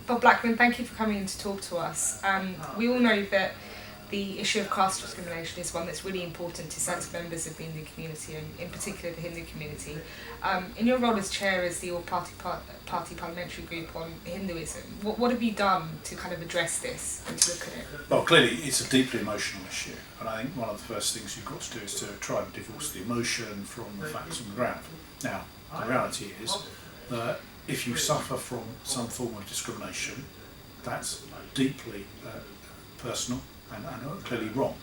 Bob Blackman, thank you for coming in to talk to us. We all know that the issue of caste discrimination is one that's really important to certain members of the Hindu community, and in particular the Hindu community. In your role as chair as the all-party parliamentary group on Hinduism, what have you done to kind of address this and to look at it? Well, clearly it's a deeply emotional issue, and I think one of the first things you've got to do is to try and divorce the emotion from the facts on the ground. Now, the reality is that if you suffer from some form of discrimination, that's deeply personal and clearly wrong.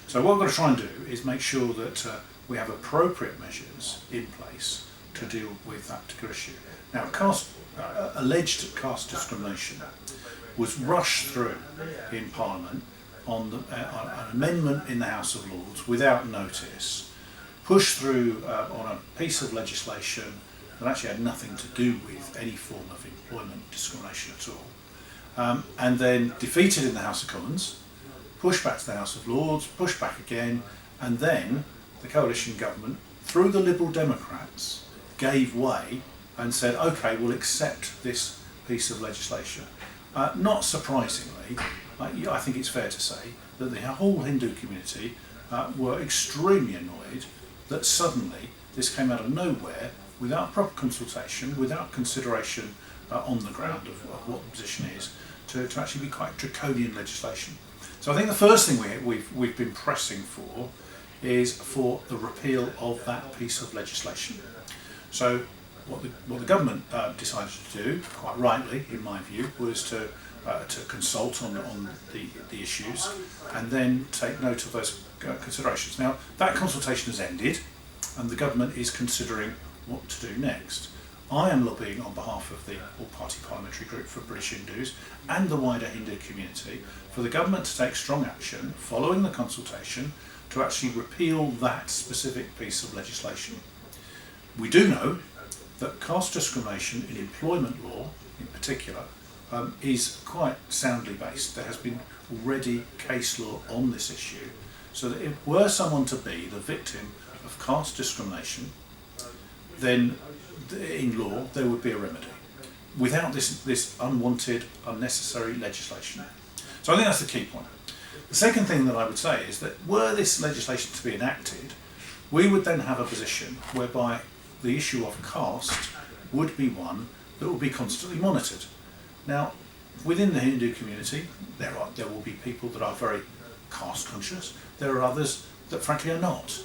So what we're going to try and do is make sure that we have appropriate measures in place to deal with that particular issue. Now, alleged caste discrimination was rushed through in Parliament on an amendment in the House of Lords without notice, pushed through on a piece of legislation that actually had nothing to do with any form of employment discrimination at all, and then defeated in the House of Commons, pushed back to the House of Lords, pushed back again, and then the coalition government, through the Liberal Democrats, gave way and said, OK, we'll accept this piece of legislation. Not surprisingly, I think it's fair to say that the whole Hindu community were extremely annoyed that suddenly this came out of nowhere, without proper consultation, without consideration on the ground of what the position is, to actually be quite draconian legislation. So I think the first thing we've been pressing for is for the repeal of that piece of legislation. So what the government decided to do, quite rightly in my view, was to consult on the issues and then take note of those considerations. Now, that consultation has ended and the government is considering what to do next. I am lobbying on behalf of the all-party parliamentary group for British Hindus and the wider Hindu community for the government to take strong action following the consultation to actually repeal that specific piece of legislation. We do know that caste discrimination in employment law in particular is quite soundly based. There has been already case law on this issue, so that if were someone to be the victim of caste discrimination, then in law there would be a remedy without this unwanted, unnecessary legislation. So I think that's the key point. The second thing that I would say is that were this legislation to be enacted, we would then have a position whereby the issue of caste would be one that will be constantly monitored. Now, within the Hindu community, there will be people that are very caste conscious. There are others that frankly are not.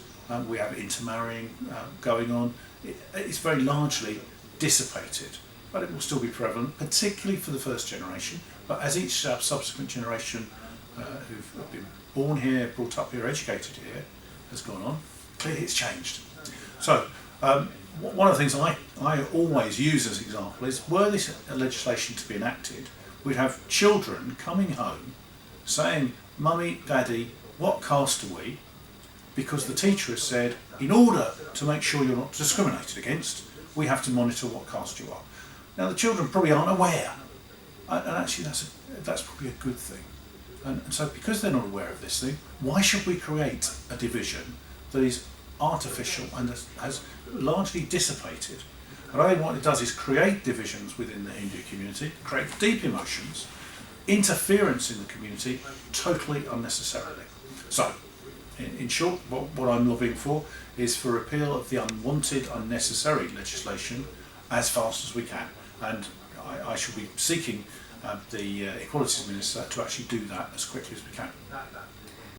We have intermarrying going on. It's very largely dissipated, but it will still be prevalent, particularly for the first generation. But as each subsequent generation who've been born here, brought up here, educated here, has gone on, clearly it's changed. So one of the things I always use as an example is, were this legislation to be enacted, we'd have children coming home saying, "Mummy, Daddy, what caste are we?" Because the teacher has said, in order to make sure you're not discriminated against, we have to monitor what caste you are. Now the children probably aren't aware, and actually that's probably a good thing. And so because they're not aware of this thing, why should we create a division that is artificial and has largely dissipated? And I think what it does is create divisions within the Hindu community, create deep emotions, interference in the community, totally unnecessarily. So, in short, what I'm lobbying for is for repeal of the unwanted, unnecessary legislation as fast as we can. And I shall be seeking the Equalities Minister to actually do that as quickly as we can.